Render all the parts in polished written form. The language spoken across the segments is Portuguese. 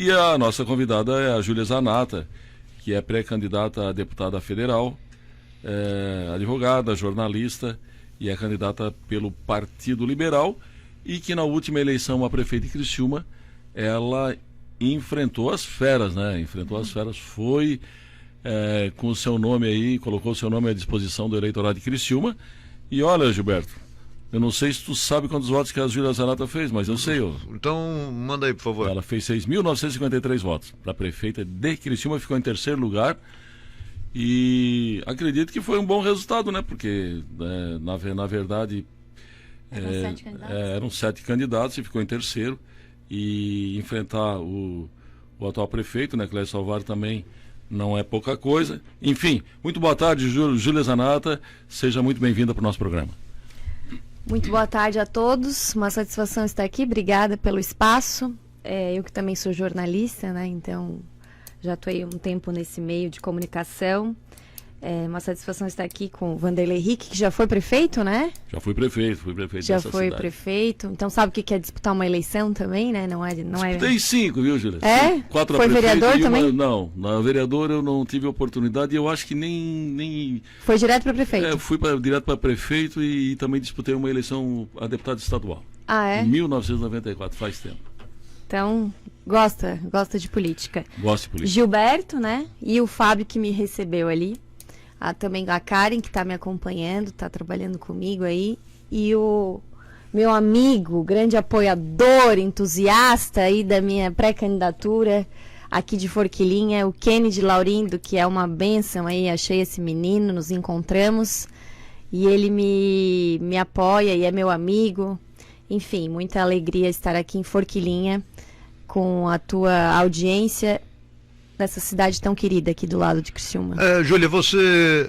E a nossa convidada é a Júlia Zanata, que é pré-candidata a deputada federal, advogada, jornalista, e é candidata pelo Partido Liberal, e que na última eleição a prefeita de Criciúma, ela enfrentou as feras, né? Enfrentou as feras, foi com o seu nome aí, colocou o seu nome à disposição do eleitorado de Criciúma. E olha, Gilberto, eu não sei se tu sabe quantos votos que a Júlia Zanata fez, mas eu sei. Então, manda aí, por favor. Ela fez 6.953 votos. Para a prefeita de Criciúma, ficou em terceiro lugar. E acredito que foi um bom resultado, né? Porque, na verdade, eram 7 candidatos e ficou em terceiro. E enfrentar o atual prefeito, né, Clécio Salvador, também não é pouca coisa. Enfim, muito boa tarde, Júlia Zanata. Seja muito bem-vinda para o nosso programa. Muito boa tarde a todos. Uma satisfação estar aqui. Obrigada pelo espaço. Eu que também sou jornalista, né? Então, já estou aí um tempo nesse meio de comunicação. Uma satisfação estar aqui com o Vanderlei Henrique, que já foi prefeito, né? Já fui prefeito já dessa foi cidade. Prefeito. Então sabe o que é disputar uma eleição também, né? Disputei 5, viu, Júlia? 4 foi vereador também? Não, na vereadora eu não tive oportunidade e eu acho que nem... Foi direto para prefeito? Fui direto para prefeito e também disputei uma eleição a deputado estadual. Ah, é? Em 1994, faz tempo. Então, gosta de política. Gosto de política. Gilberto, né? E o Fábio que me recebeu ali. Também a Karen, que está me acompanhando, está trabalhando comigo aí. E o meu amigo, grande apoiador, entusiasta aí da minha pré-candidatura aqui de Forquilinha, o Kennedy Laurindo, que é uma bênção aí, achei esse menino, nos encontramos. E ele me apoia e é meu amigo. Enfim, muita alegria estar aqui em Forquilinha com a tua audiência nessa cidade tão querida aqui do lado de Criciúma. Júlia, você,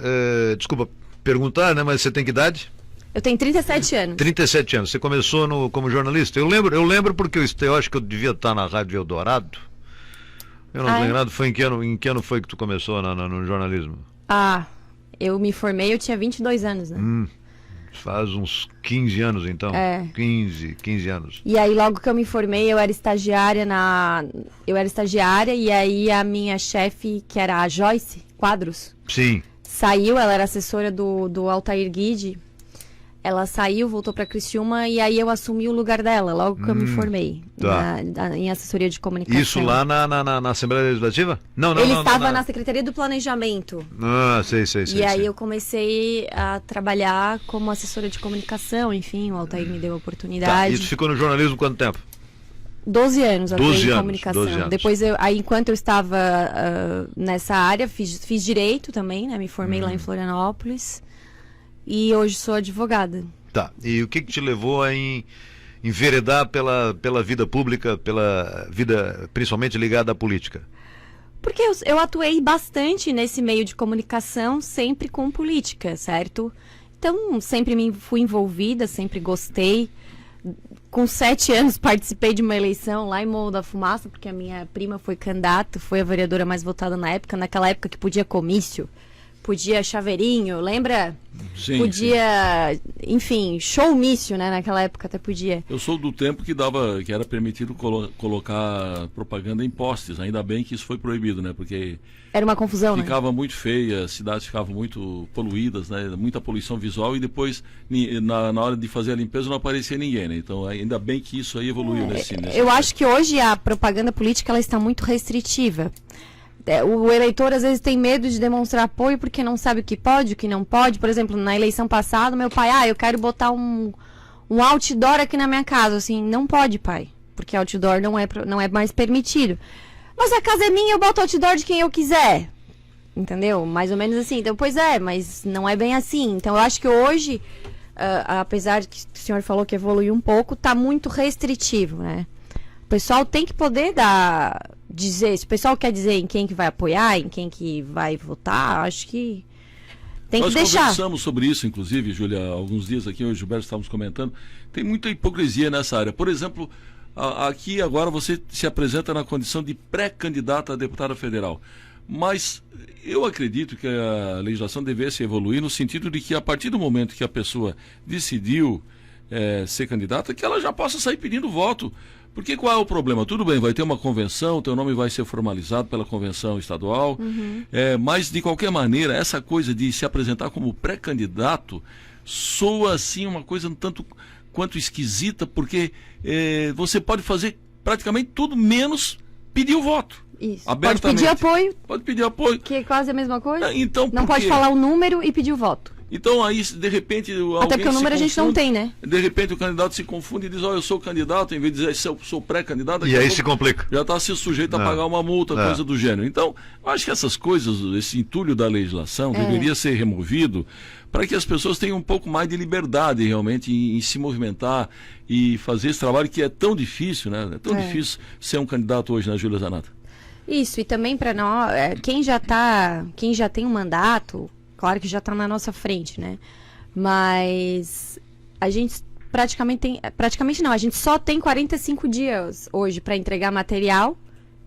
desculpa perguntar, né, mas você tem que idade? Eu tenho 37 anos. 37 anos. Você começou como jornalista? Eu lembro porque eu acho que eu devia estar na Rádio Eldorado. Eu não estou enganado. Foi em que ano foi que tu começou no jornalismo? Eu me formei, eu tinha 22 anos, né? Faz uns 15 anos, então. 15 anos. E aí, logo que eu me formei, eu era estagiária e aí a minha chefe, que era a Joyce Quadros, sim, saiu, ela era assessora do Altair Guide. Ela saiu, voltou para Criciúma e aí eu assumi o lugar dela, logo que eu me formei em assessoria de comunicação. Isso lá na Assembleia Legislativa? Não. Ele estava na Secretaria do Planejamento. Sei. E aí eu comecei a trabalhar como assessora de comunicação, enfim, o Altair me deu a oportunidade. Isso ficou no jornalismo quanto tempo? 12 anos, 12 em anos, comunicação. 12 anos. Depois, enquanto eu estava nessa área, fiz direito também, né? Me formei lá em Florianópolis. E hoje sou advogada. Tá. E o que te levou a enveredar pela vida pública, pela vida principalmente ligada à política? Porque eu atuei bastante nesse meio de comunicação, sempre com política, certo? Então, sempre me fui envolvida, sempre gostei. Com 7 anos participei de uma eleição lá em Morro da Fumaça, porque a minha prima foi candidata, foi a vereadora mais votada naquela época que podia comício. Podia chaveirinho, lembra? Sim. Podia, enfim, showmício, né? Naquela época até podia. Eu sou do tempo que era permitido colocar propaganda em postes. Ainda bem que isso foi proibido, né? Porque era uma confusão, ficava muito feia, as cidades ficavam muito poluídas, né? Muita poluição visual e depois, na hora de fazer a limpeza, não aparecia ninguém, né? Então, ainda bem que isso aí evoluiu nesse Eu acho que hoje a propaganda política ela está muito restritiva. O eleitor às vezes tem medo de demonstrar apoio porque não sabe o que pode, o que não pode. Por exemplo, na eleição passada, meu pai, eu quero botar um outdoor aqui na minha casa. Assim, não pode, pai, porque outdoor não é mais permitido. Mas a casa é minha, eu boto outdoor de quem eu quiser. Entendeu? Mais ou menos assim. Então, mas não é bem assim. Então, eu acho que hoje, apesar de que o senhor falou que evoluiu um pouco, está muito restritivo, né? O pessoal tem que poder dizer, se o pessoal quer dizer em quem que vai apoiar, em quem que vai votar, acho que tem que deixar. Nós conversamos sobre isso, inclusive, Júlia, há alguns dias aqui, eu e o Gilberto estávamos comentando, tem muita hipocrisia nessa área. Por exemplo, aqui agora você se apresenta na condição de pré-candidata a deputada federal, mas eu acredito que a legislação devesse evoluir no sentido de que a partir do momento que a pessoa decidiu ser candidata, que ela já possa sair pedindo voto Porque qual é o problema? Tudo bem, vai ter uma convenção, teu nome vai ser formalizado pela convenção estadual, mas de qualquer maneira, essa coisa de se apresentar como pré-candidato soa assim uma coisa um tanto quanto esquisita, porque você pode fazer praticamente tudo menos pedir o voto. Isso. Abertamente. Pode pedir apoio. Pode pedir apoio. Que é quase a mesma coisa. Então, não pode falar o número e pedir o voto. Então aí, de repente, até porque o número a gente não tem, né? De repente o candidato se confunde e diz, eu sou candidato, em vez de dizer, eu sou pré-candidato. E aí se complica. Já está se sujeito a pagar uma multa, coisa do gênero. Então, eu acho que essas coisas, esse entulho da legislação deveria ser removido para que as pessoas tenham um pouco mais de liberdade realmente em se movimentar e fazer esse trabalho que é tão difícil, né? É tão difícil ser um candidato hoje, né, Júlia Zanata? Isso, e também para nós, quem já tem um mandato, claro que já está na nossa frente, né? Mas a gente praticamente não, a gente só tem 45 dias hoje para entregar material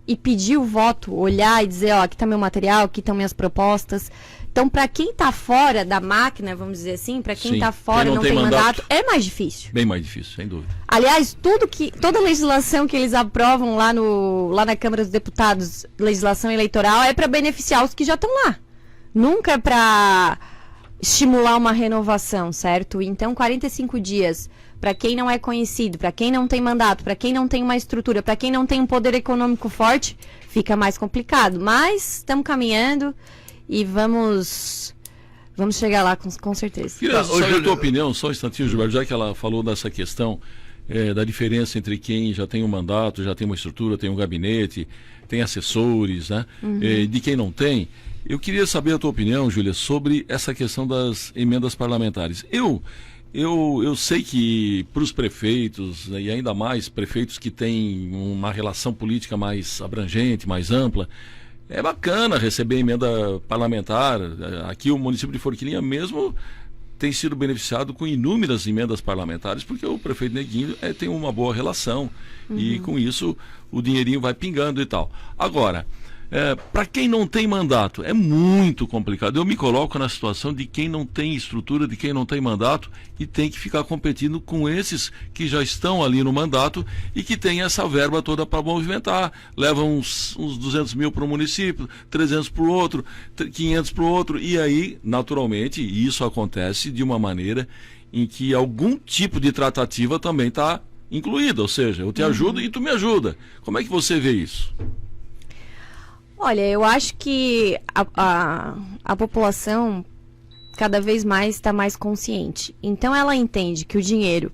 e pedir o voto, olhar e dizer, aqui está meu material, aqui estão minhas propostas. Então, para quem está fora da máquina, vamos dizer assim, para quem está fora e não tem mandato, é mais difícil. Bem mais difícil, sem dúvida. Aliás, toda legislação que eles aprovam lá na Câmara dos Deputados, legislação eleitoral, é para beneficiar os que já estão lá. Nunca é para estimular uma renovação, certo? Então, 45 dias para quem não é conhecido, para quem não tem mandato, para quem não tem uma estrutura, para quem não tem um poder econômico forte, fica mais complicado. Mas estamos caminhando e vamos chegar lá com certeza. Queria saber a tua opinião, só um instantinho, Gilberto, já que ela falou dessa questão da diferença entre quem já tem um mandato, já tem uma estrutura, tem um gabinete, tem assessores, né? De quem não tem. Eu queria saber a tua opinião, Júlia, sobre essa questão das emendas parlamentares. Eu sei que para os prefeitos, né, e ainda mais prefeitos que têm uma relação política mais abrangente, mais ampla, é bacana receber emenda parlamentar. Aqui o município de Forquilinha mesmo tem sido beneficiado com inúmeras emendas parlamentares, porque o prefeito Neguinho tem uma boa relação e com isso o dinheirinho vai pingando e tal. Agora, para quem não tem mandato, é muito complicado. Eu me coloco na situação de quem não tem estrutura, de quem não tem mandato e tem que ficar competindo com esses que já estão ali no mandato e que tem essa verba toda para movimentar. Levam uns 200 mil para o município, 300 para o outro, 500 para o outro, e aí, naturalmente, isso acontece de uma maneira em que algum tipo de tratativa também está incluída, ou seja, eu te ajudo e tu me ajuda. Como é que você vê isso? Olha, eu acho que a população cada vez mais está mais consciente. Então ela entende que o dinheiro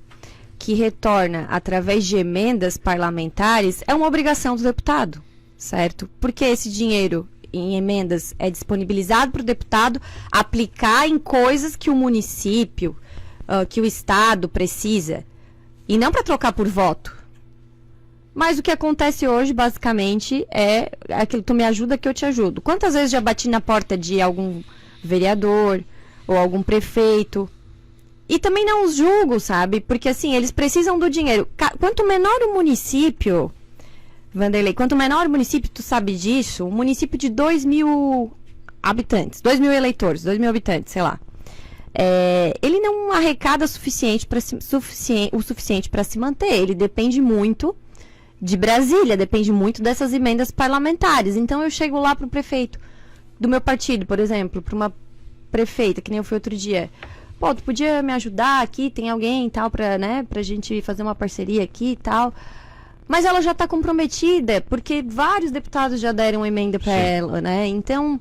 que retorna através de emendas parlamentares é uma obrigação do deputado, certo? Porque esse dinheiro em emendas é disponibilizado para o deputado aplicar em coisas que o município, que o estado precisa, e não para trocar por voto. Mas o que acontece hoje, basicamente, é aquilo, tu me ajuda que eu te ajudo. Quantas vezes já bati na porta de algum vereador ou algum prefeito? E também não os julgo, sabe? Porque, assim, eles precisam do dinheiro. Quanto menor o município, Vanderlei, quanto menor o município, tu sabe disso, um município de 2.000 habitantes, 2.000 eleitores, 2.000 habitantes, sei lá. Ele não arrecada o suficiente para se manter. Ele depende muito de Brasília, depende muito dessas emendas parlamentares. Então eu chego lá para o prefeito do meu partido, por exemplo, para uma prefeita, que nem eu fui outro dia. Pô, tu podia me ajudar aqui? Tem alguém e tal para, né, pra gente fazer uma parceria aqui e tal. Mas ela já está comprometida, porque vários deputados já deram emenda para ela, né? Então,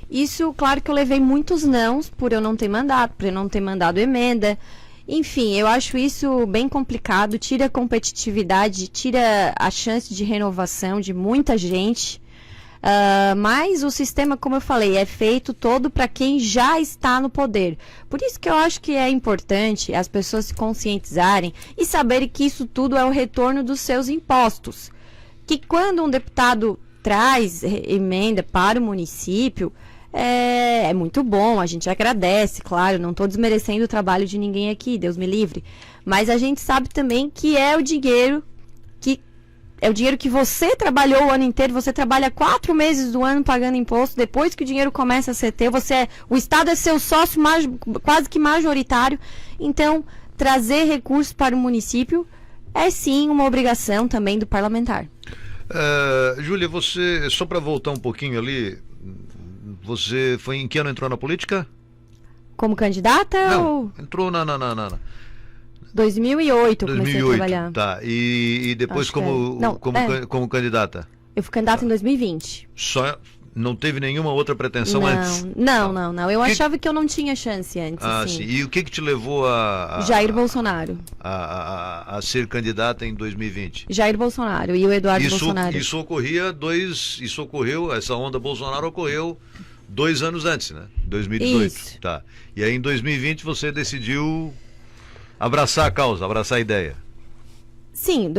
isso, claro que eu levei muitos nãos por eu não ter mandato, por eu não ter mandado emenda. Enfim, eu acho isso bem complicado, tira a competitividade, tira a chance de renovação de muita gente, mas o sistema, como eu falei, é feito todo para quem já está no poder. Por isso que eu acho que é importante as pessoas se conscientizarem e saberem que isso tudo é o retorno dos seus impostos. Que quando um deputado traz emenda para o município, é muito bom, a gente agradece, claro, não estou desmerecendo o trabalho de ninguém aqui, Deus me livre, mas a gente sabe também que é o dinheiro que você trabalhou o ano inteiro, você trabalha 4 meses do ano pagando imposto, depois que o dinheiro começa a ser teu, o Estado é seu sócio quase que majoritário, então trazer recursos para o município É sim uma obrigação também do parlamentar. Júlia, você, só para voltar um pouquinho ali, você foi em que ano entrou na política? Como candidata? Não, ou... entrou na 2008 eu comecei a 2008, trabalhar. tá. E depois Acho que como, é. Não, como candidata? Eu fui candidata em 2020. Só não teve nenhuma outra pretensão antes? Não. Eu achava que eu não tinha chance antes. Sim. E o que te levou Jair Bolsonaro. A ser candidata em 2020? Jair Bolsonaro e o Eduardo Bolsonaro. Isso ocorreu, essa onda Bolsonaro ocorreu 2 anos antes, né? 2018. Isso. Tá. E aí em 2020 você decidiu abraçar a causa, abraçar a ideia. Sim,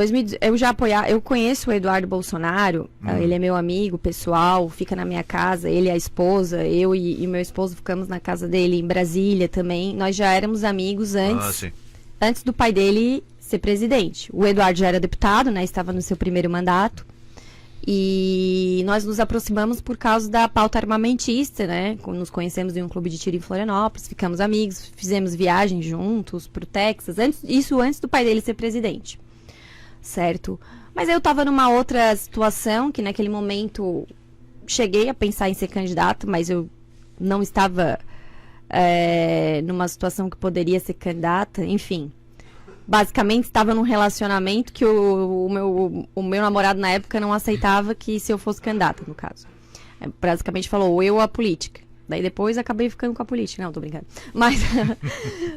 eu conheço o Eduardo Bolsonaro, ele é meu amigo pessoal, fica na minha casa, ele e a esposa, eu e meu esposo ficamos na casa dele em Brasília também. Nós já éramos amigos antes do pai dele ser presidente. O Eduardo já era deputado, né, estava no seu primeiro mandato. E nós nos aproximamos por causa da pauta armamentista, né? Nos conhecemos em um clube de tiro em Florianópolis, ficamos amigos, fizemos viagens juntos pro Texas, antes do pai dele ser presidente. Certo? Mas eu estava numa outra situação, que naquele momento cheguei a pensar em ser candidata, mas eu não estava numa situação que poderia ser candidata, enfim. Basicamente estava num relacionamento que o meu namorado na época não aceitava que se eu fosse candidata, no caso. Basicamente falou, ou eu ou a política. Daí depois acabei ficando com a política. Não, tô brincando.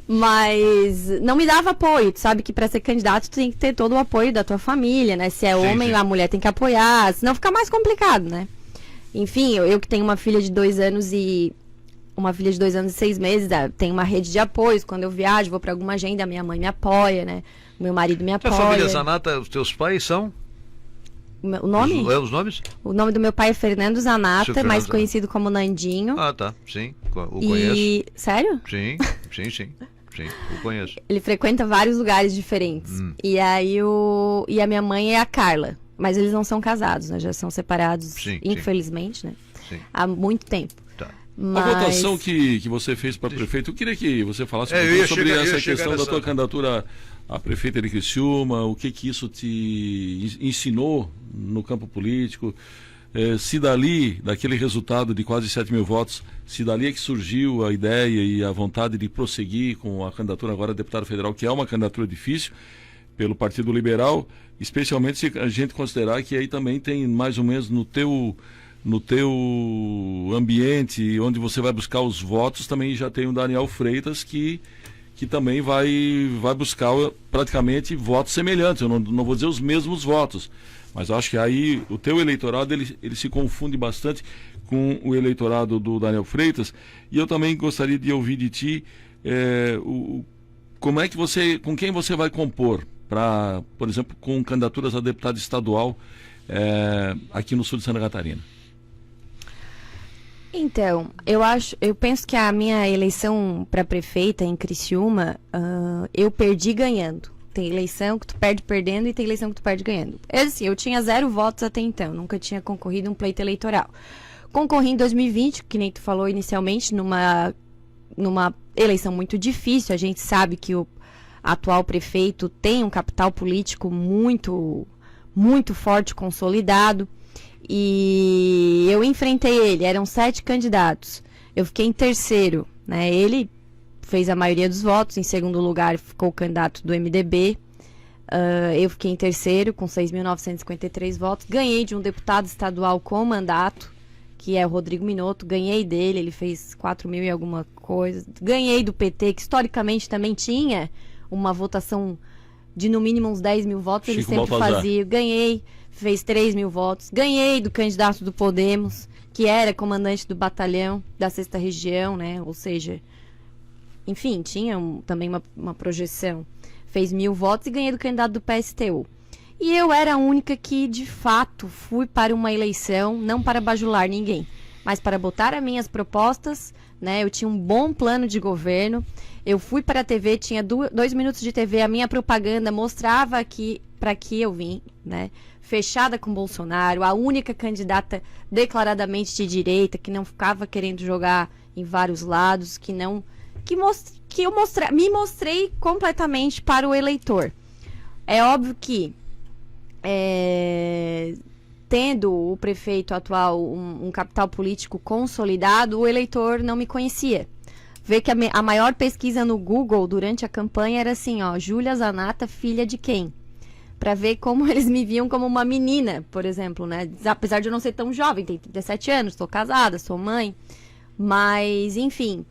Mas não me dava apoio. Tu sabe que para ser candidato tu tem que ter todo o apoio da tua família, né? Se é homem, a mulher tem que apoiar. Senão fica mais complicado, né? Enfim, eu que tenho uma filha de 2 anos e 6 meses, tenho uma rede de apoios. Quando eu viajo, vou para alguma agenda, minha mãe me apoia, né? Meu marido me apoia. A família Zanata, os teus pais são? O nome? Os nomes? O nome do meu pai é Fernando Zanata, mais conhecido como Nandinho. Ah, tá. Sim, o conheço. Sério? Sim, o conheço. Ele frequenta vários lugares diferentes. E aí e a minha mãe é a Carla. Mas eles não são casados, né? Já são separados, infelizmente, né? Sim. Há muito tempo. Tá. Mas... A votação que você fez para prefeito, eu queria que você falasse um pouco sobre essa questão da tua candidatura a prefeita de Criciúma, o que isso te ensinou no campo político, se daquele resultado de quase 7 mil votos, se dali é que surgiu a ideia e a vontade de prosseguir com a candidatura agora a deputado federal, que é uma candidatura difícil, pelo Partido Liberal, especialmente se a gente considerar que aí também tem mais ou menos no teu ambiente, onde você vai buscar os votos, também já tem o Daniel Freitas, que também vai buscar praticamente votos semelhantes. Eu não vou dizer os mesmos votos, mas acho que aí o teu eleitorado ele se confunde bastante com o eleitorado do Daniel Freitas. E eu também gostaria de ouvir de ti como é que com quem você vai compor para, por exemplo, com candidaturas a deputado estadual aqui no sul de Santa Catarina. Então, eu penso que a minha eleição para prefeita em Criciúma, eu perdi ganhando. Tem eleição que tu perde perdendo e tem eleição que tu perde ganhando. Assim, eu tinha 0 votos até então, nunca tinha concorrido um pleito eleitoral. Concorri em 2020, que nem tu falou inicialmente, numa eleição muito difícil. A gente sabe que o atual prefeito tem um capital político muito, muito forte, consolidado. E eu enfrentei ele, eram 7 candidatos. Eu fiquei em terceiro, né? Ele fez a maioria dos votos, em segundo lugar ficou o candidato do MDB. Eu fiquei em terceiro, com 6.953 votos. Ganhei de um deputado estadual com mandato, que é o Rodrigo Minotto. Ganhei dele, ele fez 4.000 e alguma coisa. Ganhei do PT, que historicamente também tinha uma votação de no mínimo uns 10 mil votos. Ele sempre fazia. Ganhei. Fez 3.000 votos. Ganhei do candidato do Podemos, que era comandante do batalhão da 6ª região, né? Ou seja, enfim, tinha também uma projeção. Fez 1.000 votos e ganhei do candidato do PSTU. E eu era a única que, de fato, fui para uma eleição, não para bajular ninguém, mas para botar as minhas propostas, né? Eu tinha um bom plano de governo. Eu fui para a TV, tinha 2 minutos de TV, a minha propaganda mostrava para que eu vim, né? Fechada com Bolsonaro, a única candidata declaradamente de direita, que não ficava querendo jogar em vários lados, me mostrei completamente para o eleitor. É óbvio que, tendo o prefeito atual um capital político consolidado, o eleitor não me conhecia. Vê que a maior pesquisa no Google durante a campanha era assim, ó, Júlia Zanatta, filha de quem? Para ver como eles me viam como uma menina, por exemplo, né? Apesar de eu não ser tão jovem, tenho 37 anos, estou casada, sou mãe. Mas, enfim,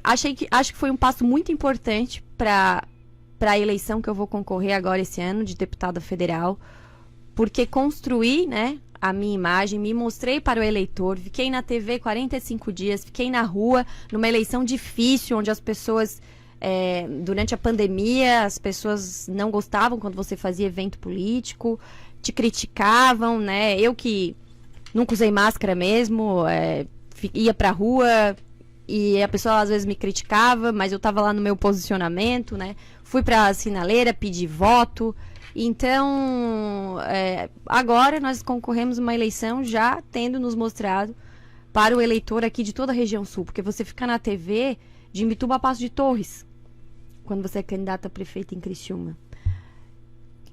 acho que foi um passo muito importante para a eleição que eu vou concorrer agora esse ano, de deputada federal, porque construí, né, a minha imagem, me mostrei para o eleitor, fiquei na TV 45 dias, fiquei na rua, numa eleição difícil, onde as pessoas... durante a pandemia, as pessoas não gostavam quando você fazia evento político, te criticavam, né? Eu que nunca usei máscara mesmo, ia pra rua e a pessoa às vezes me criticava, mas eu tava lá no meu posicionamento, né? Fui pra sinaleira, pedi voto. Então, agora nós concorremos uma eleição já tendo nos mostrado para o eleitor aqui de toda a região sul, porque você fica na TV de Imbituba a Passo de Torres, quando você é candidata a prefeita em Criciúma.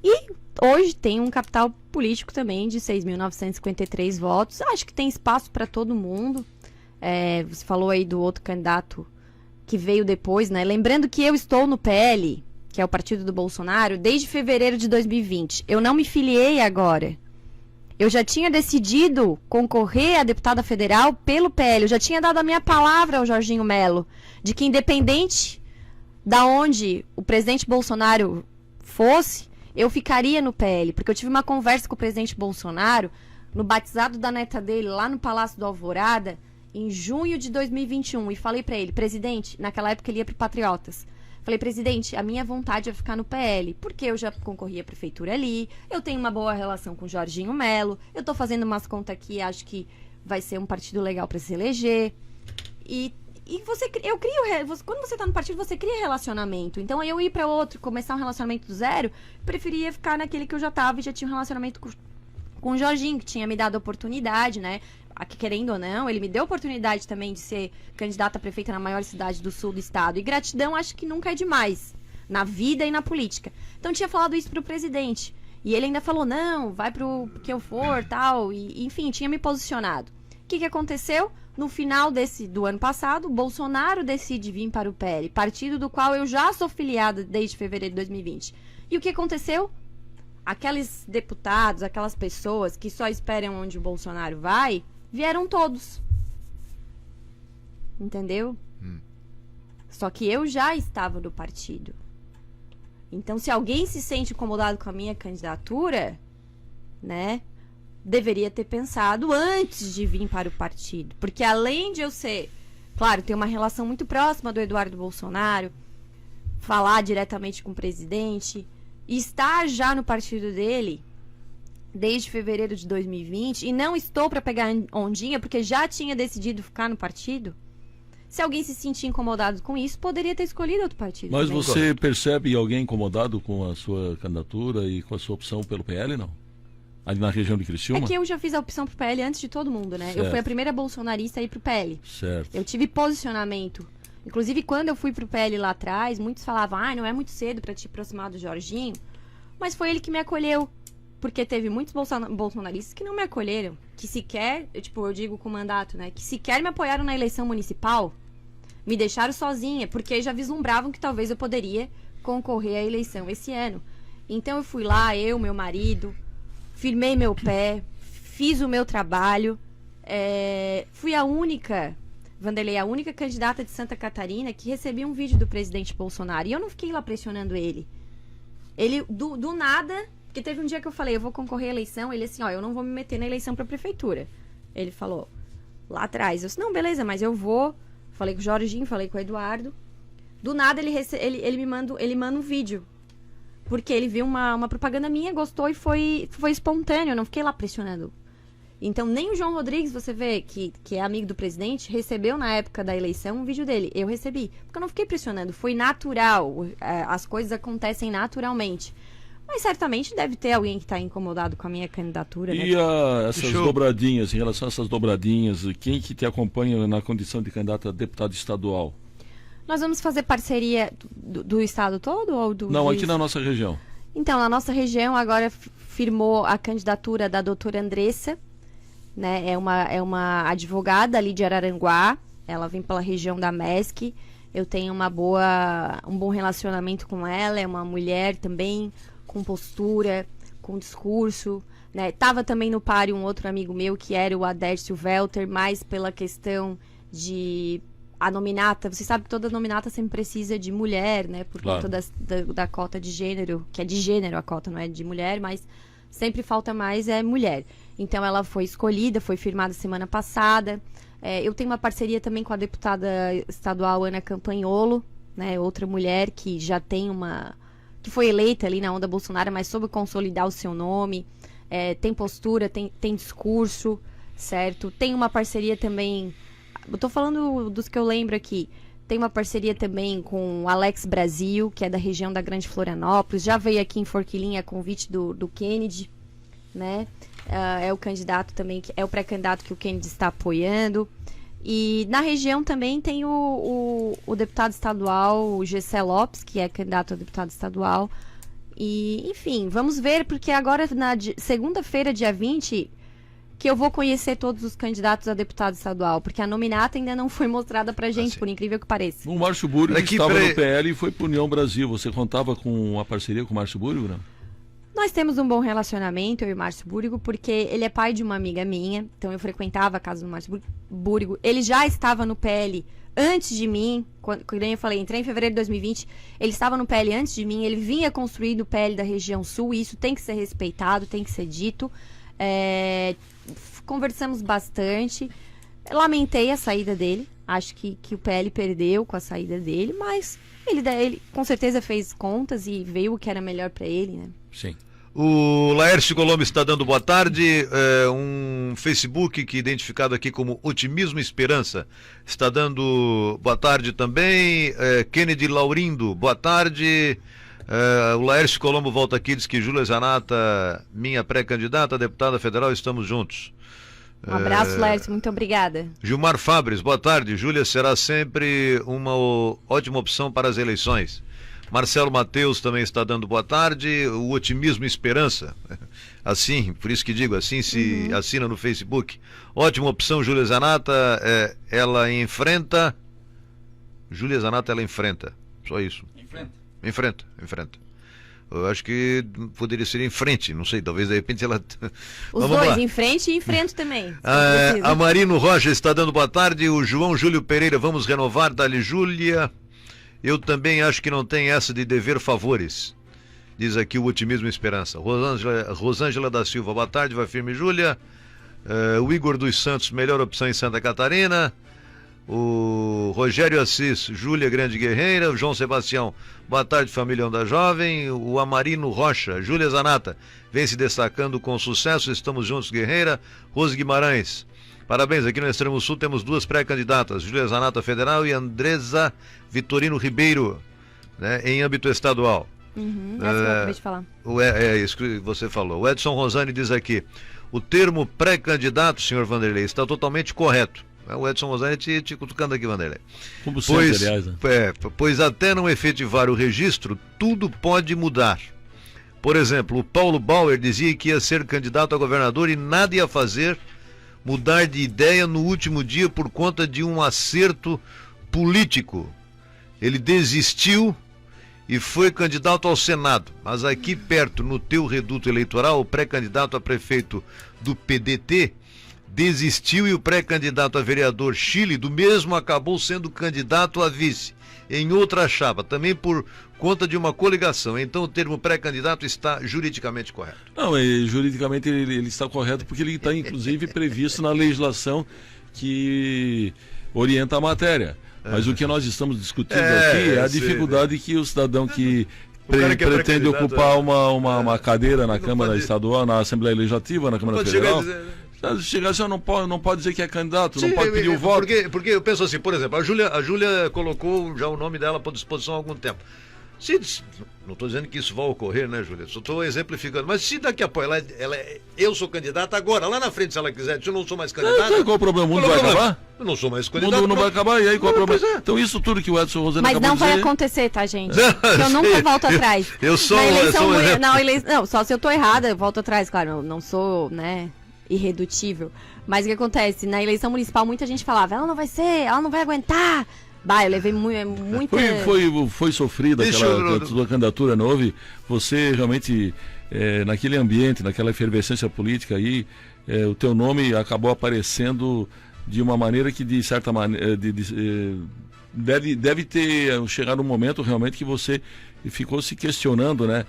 E hoje tem um capital político também de 6.953 votos. Acho que tem espaço para todo mundo. Você falou aí do outro candidato que veio depois, né? Lembrando que eu estou no PL, que é o partido do Bolsonaro, desde fevereiro de 2020. Eu não me filiei agora. Eu já tinha decidido concorrer a deputada federal pelo PL. Eu já tinha dado a minha palavra ao Jorginho Melo, de que independente da onde o presidente Bolsonaro fosse, eu ficaria no PL. Porque eu tive uma conversa com o presidente Bolsonaro no batizado da neta dele, lá no Palácio do Alvorada, em junho de 2021. E falei pra ele, presidente, naquela época ele ia pro Patriotas. Falei, presidente, a minha vontade é ficar no PL, porque eu já concorri à prefeitura ali, eu tenho uma boa relação com o Jorginho Melo, eu tô fazendo umas contas aqui, acho que vai ser um partido legal para se eleger. E quando você tá no partido, você cria relacionamento. Então, eu ir para outro, começar um relacionamento do zero, preferia ficar naquele que eu já tava e já tinha um relacionamento com o Jorginho, que tinha me dado a oportunidade, né? Querendo ou não, ele me deu a oportunidade também de ser candidata a prefeita na maior cidade do sul do estado. E gratidão acho que nunca é demais, na vida e na política. Então, tinha falado isso pro presidente. E ele ainda falou, não, vai pro que eu for, tal. E, enfim, tinha me posicionado. O que aconteceu? No final do ano passado, o Bolsonaro decide vir para o PL, partido do qual eu já sou filiada desde fevereiro de 2020. E o que aconteceu? Aqueles deputados, aquelas pessoas que só esperam onde o Bolsonaro vai, vieram todos. Entendeu? Só que eu já estava no partido. Então, se alguém se sente incomodado com a minha candidatura, né, deveria ter pensado antes de vir para o partido. Porque além de eu ser, claro, ter uma relação muito próxima do Eduardo Bolsonaro, falar diretamente com o presidente, e estar já no partido dele desde fevereiro de 2020, e não estou para pegar ondinha, porque já tinha decidido ficar no partido. Se alguém se sentir incomodado com isso, poderia ter escolhido outro partido. Mas também. você percebe alguém incomodado com a sua candidatura e com a sua opção pelo PL, não? Ali na região de Criciúma? É que eu já fiz a opção pro PL antes de todo mundo, né? Certo. Eu fui a primeira bolsonarista a ir pro PL. Certo. Eu tive posicionamento. Inclusive, quando eu fui pro PL lá atrás, muitos falavam, não é muito cedo para te aproximar do Jorginho. Mas foi ele que me acolheu. Porque teve muitos bolsonaristas que não me acolheram. Que sequer, eu digo com o mandato, né? Que sequer me apoiaram na eleição municipal. Me deixaram sozinha, porque já vislumbravam que talvez eu poderia concorrer à eleição esse ano. Então eu fui lá, meu marido, firmei meu pé, fiz o meu trabalho. Fui a única, Vanderlei, a única candidata de Santa Catarina que recebia um vídeo do presidente Bolsonaro. E eu não fiquei lá pressionando ele. Ele, do nada... Porque teve um dia que eu falei, eu vou concorrer à eleição. Ele assim, eu não vou me meter na eleição pra prefeitura. Ele falou, lá atrás. Eu disse, não, beleza, mas eu vou. Falei com o Jorginho, falei com o Eduardo. Do nada ele me manda um vídeo. Porque ele viu uma propaganda minha, gostou e foi espontâneo. Eu não fiquei lá pressionando. Então, nem o João Rodrigues, você vê, que é amigo do presidente, recebeu na época da eleição um vídeo dele. Eu recebi. Porque eu não fiquei pressionando. Foi natural. As coisas acontecem naturalmente. Mas certamente deve ter alguém que está incomodado com a minha candidatura. E essas dobradinhas, em relação a essas dobradinhas, quem que te acompanha na condição de candidata a deputado estadual? Nós vamos fazer parceria do estado todo ou do... Não, aqui na nossa região. Então, na nossa região, agora firmou a candidatura da doutora Andressa, né? É uma advogada ali de Araranguá, ela vem pela região da MESC, eu tenho um bom relacionamento com ela, é uma mulher também com postura, com discurso, né? Tava também no páreo um outro amigo meu, que era o Adércio Welter, mais pela questão de... A nominata, você sabe que toda nominata sempre precisa de mulher, né? Por Claro. conta da cota de gênero, que é de gênero a cota, não é de mulher, mas sempre falta mais mulher. Então ela foi escolhida, foi firmada semana passada. Eu tenho uma parceria também com a deputada estadual Ana Campanholo, né? Outra mulher que já tem que foi eleita ali na onda Bolsonaro, mas soube consolidar o seu nome. Tem postura, tem discurso, certo? Tem uma parceria também... Eu tô falando dos que eu lembro aqui. Tem uma parceria também com o Alex Brasil, que é da região da Grande Florianópolis. Já veio aqui em Forquilinha a convite do Kennedy, né? É o candidato também, é o pré-candidato que o Kennedy está apoiando. E na região também tem o deputado estadual, o Gessé Lopes, que é candidato a deputado estadual. E, enfim, vamos ver, porque agora na segunda-feira, dia 20... que eu vou conhecer todos os candidatos a deputado estadual, porque a nominata ainda não foi mostrada pra gente, por incrível que pareça. O Márcio Búrigo Aqui, estava peraí. no PL e foi para União Brasil. Você contava com a parceria com o Márcio Búrigo, não? Nós temos um bom relacionamento, eu e o Márcio Búrigo, porque ele é pai de uma amiga minha, então eu frequentava a casa do Márcio Búrigo. Ele já estava no PL antes de mim, quando eu falei, entrei em fevereiro de 2020, ele estava no PL antes de mim, ele vinha construindo o PL da região sul, e isso tem que ser respeitado, tem que ser dito. Conversamos bastante, lamentei a saída dele, acho que o PL perdeu com a saída dele, mas ele com certeza fez contas e veio o que era melhor para ele, né? Sim. O Laércio Colombo está dando boa tarde. Um Facebook que identificado aqui como Otimismo e Esperança está dando boa tarde também. Kennedy Laurindo, boa tarde. O Laércio Colombo volta aqui, diz que Júlia Zanata, minha pré-candidata a deputada federal, estamos juntos. Um abraço, Laércio, muito obrigada. Gilmar Fabres, boa tarde. Júlia será sempre uma ótima opção para as eleições. Marcelo Mateus também está dando boa tarde. O Otimismo e Esperança, assim, por isso que digo, assim se assina no Facebook. Ótima opção, Júlia Zanata. Ela enfrenta. Júlia Zanata, ela enfrenta. Só isso. Enfrenta. Eu acho que poderia ser em frente, não sei, talvez de repente ela... Os Vamos dois, lá. em frente e em frente também. A Marino Rocha está dando boa tarde. O João Júlio Pereira, vamos renovar, dali Júlia. Eu também acho que não tem essa de dever favores, diz aqui o Otimismo e Esperança. Rosângela da Silva, boa tarde, vai firme Júlia. O Igor dos Santos, melhor opção em Santa Catarina. O Rogério Assis, Júlia Grande Guerreira. O João Sebastião, boa tarde, família Onda Jovem. O Amarino Rocha, Júlia Zanata, vem se destacando com sucesso, estamos juntos, Guerreira. Rose Guimarães, parabéns, aqui no Extremo Sul temos duas pré-candidatas, Júlia Zanata Federal e Andresa Vitorino Ribeiro, né, em âmbito estadual. Essa que eu acabei de falar. É isso que você falou. O Edson Rosani diz aqui, o termo pré-candidato, senhor Vanderlei, está totalmente correto. O Edson Rosani te cutucando aqui, Vanderlei. Como sempre, aliás, né? Pois até não efetivar o registro, tudo pode mudar. Por exemplo, o Paulo Bauer dizia que ia ser candidato a governador e nada ia fazer mudar de ideia no último dia por conta de um acerto político. Ele desistiu e foi candidato ao Senado. Mas aqui perto, no teu reduto eleitoral, o pré-candidato a prefeito do PDT desistiu e o pré-candidato a vereador Chile do mesmo acabou sendo candidato a vice em outra chapa, também por conta de uma coligação. Então o termo pré-candidato está juridicamente correto. Não, juridicamente ele está correto porque ele está inclusive previsto na legislação que orienta a matéria. Mas o que nós estamos discutindo aqui é a dificuldade que o cidadão que pretende ocupar uma cadeira na Câmara Estadual, na Assembleia Legislativa, na Câmara Federal... Chegar assim, não pode dizer que é candidato, não pode pedir o voto. Porque eu penso assim, por exemplo, a Júlia colocou já o nome dela para disposição há algum tempo. Não estou dizendo que isso vai ocorrer, né, Júlia? Só estou exemplificando. Mas se daqui a pouco eu sou candidata agora, lá na frente, se ela quiser, se eu não sou mais candidata... Qual o problema? O mundo vai acabar? Eu não sou mais O candidato. mundo não vai acabar, e aí qual o problema? Pois é. Então isso tudo que o Edson Rosendo Mas acabou não de dizer... vai acontecer, tá, gente? Não, Porque eu nunca volto atrás. Eu sou na eleição, um exemplo. Não, só se eu tô errada, eu volto atrás, claro. Eu não sou, né, irredutível. Mas o que acontece? Na eleição municipal, muita gente falava, ela não vai aguentar. Bah, eu levei muita... Foi sofrida aquela sua candidatura, não houve? Você realmente, naquele ambiente, naquela efervescência política aí, o teu nome acabou aparecendo de uma maneira que, de certa maneira, deve ter chegado um momento realmente que você ficou se questionando, né?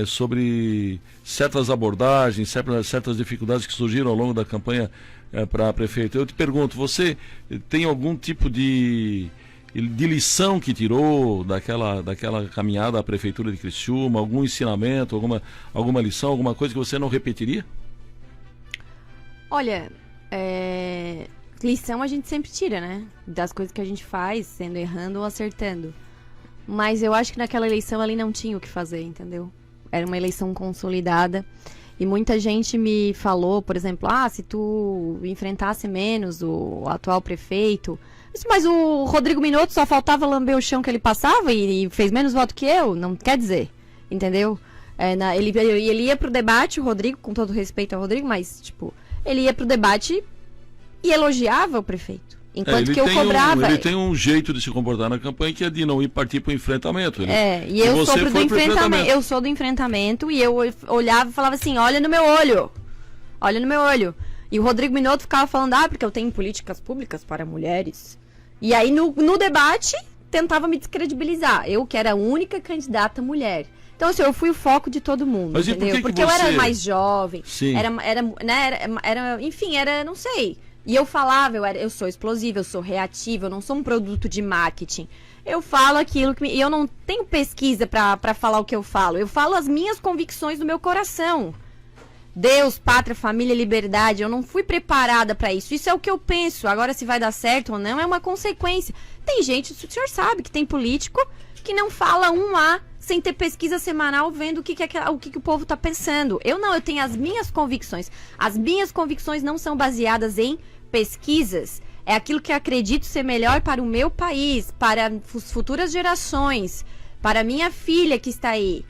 Sobre certas abordagens, certas dificuldades que surgiram ao longo da campanha para prefeito. Eu te pergunto, você tem algum tipo de lição que tirou daquela caminhada à prefeitura de Criciúma, algum ensinamento, alguma lição, alguma coisa que você não repetiria? Olha, lição a gente sempre tira, né? Das coisas que a gente faz, sendo errando ou acertando. Mas eu acho que naquela eleição ali não tinha o que fazer, entendeu? Era uma eleição consolidada. E muita gente me falou, por exemplo, se tu enfrentasse menos o atual prefeito... Mas o Rodrigo Minotto só faltava lamber o chão que ele passava e fez menos voto que eu? Não quer dizer, entendeu? Ele ia pro debate, o Rodrigo, com todo respeito ao Rodrigo, mas, tipo, ele ia pro debate e elogiava o prefeito. Enquanto que eu cobrava... Ele tem um jeito de se comportar na campanha que é de não ir partir pro enfrentamento. E eu sou do enfrentamento. Eu sou do enfrentamento e eu olhava e falava assim, olha no meu olho. Olha no meu olho. E o Rodrigo Minotto ficava falando, porque eu tenho políticas públicas para mulheres. E aí, no debate, tentava me descredibilizar. Eu, que era a única candidata mulher. Então, assim, eu fui o foco de todo mundo, mas entendeu? Porque eu era mais jovem. Sim. Enfim, não sei. E eu falava, eu sou explosiva, eu sou reativa, eu não sou um produto de marketing. Eu falo aquilo que... E eu não tenho pesquisa pra falar o que eu falo. Eu falo as minhas convicções do meu coração. Deus, pátria, família, liberdade. Eu não fui preparada para isso. Isso é o que eu penso. Agora, se vai dar certo ou não, é uma consequência. Tem gente, o senhor sabe, que tem político que não fala um A sem ter pesquisa semanal vendo o que o povo está pensando. Eu tenho as minhas convicções. As minhas convicções não são baseadas em pesquisas. É aquilo que eu acredito ser melhor para o meu país, para as futuras gerações, para a minha filha que está aí.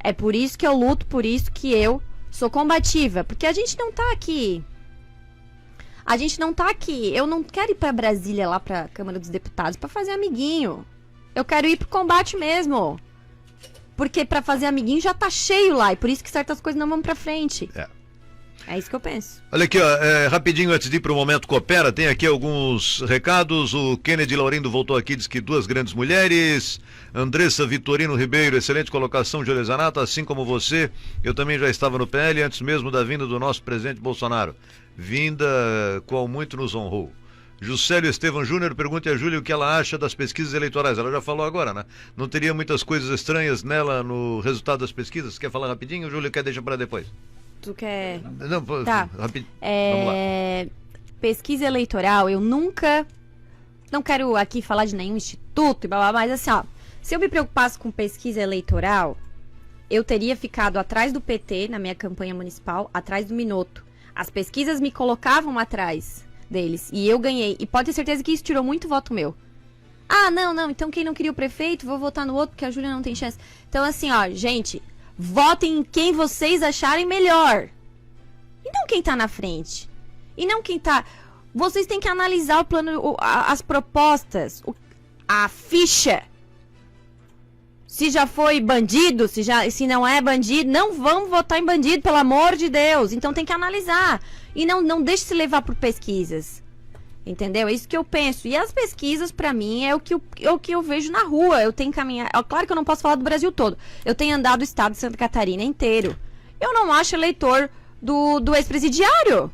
É por isso que eu luto, por isso que eu sou combativa, porque a gente não tá aqui. Eu não quero ir pra Brasília, lá pra Câmara dos Deputados, pra fazer amiguinho. Eu quero ir pro combate mesmo. Porque pra fazer amiguinho já tá cheio lá, e por isso que certas coisas não vão pra frente. É isso que eu penso. Olha aqui, rapidinho antes de ir pro Momento Coopera, tem aqui alguns recados. O Kennedy Laurindo voltou aqui, diz que 2 grandes mulheres. Andressa Vitorino Ribeiro, excelente colocação, Júlia Zanata, assim como você, eu também já estava no PL antes mesmo da vinda do nosso presidente Bolsonaro. Vinda qual muito nos honrou. Juscelio Estevam Júnior pergunta a Júlia o que ela acha das pesquisas eleitorais. Ela já falou agora, né? Não teria muitas coisas estranhas nela no resultado das pesquisas? Quer falar rapidinho, Júlia, quer deixar para depois? Tu quer... Não, tá. Vamos lá. Pesquisa eleitoral, eu nunca... Não quero aqui falar de nenhum instituto e blá, blá, mas assim, se eu me preocupasse com pesquisa eleitoral, eu teria ficado atrás do PT na minha campanha municipal, atrás do Minotto. As pesquisas me colocavam atrás deles e eu ganhei. E pode ter certeza que isso tirou muito voto meu. Não, então quem não queria o prefeito, vou votar no outro porque a Júlia não tem chance. Então assim, gente... Votem em quem vocês acharem melhor. E não quem tá na frente. E não quem tá... Vocês têm que analisar o plano, as propostas, a ficha. Se já foi bandido, se não é bandido, não vamos votar em bandido, pelo amor de Deus. Então tem que analisar. E não deixe se levar por pesquisas. Entendeu? É isso que eu penso. E as pesquisas, pra mim, é o que eu vejo na rua. Eu tenho caminhado... Claro que eu não posso falar do Brasil todo. Eu tenho andado o estado de Santa Catarina inteiro. Eu não acho eleitor do ex-presidiário.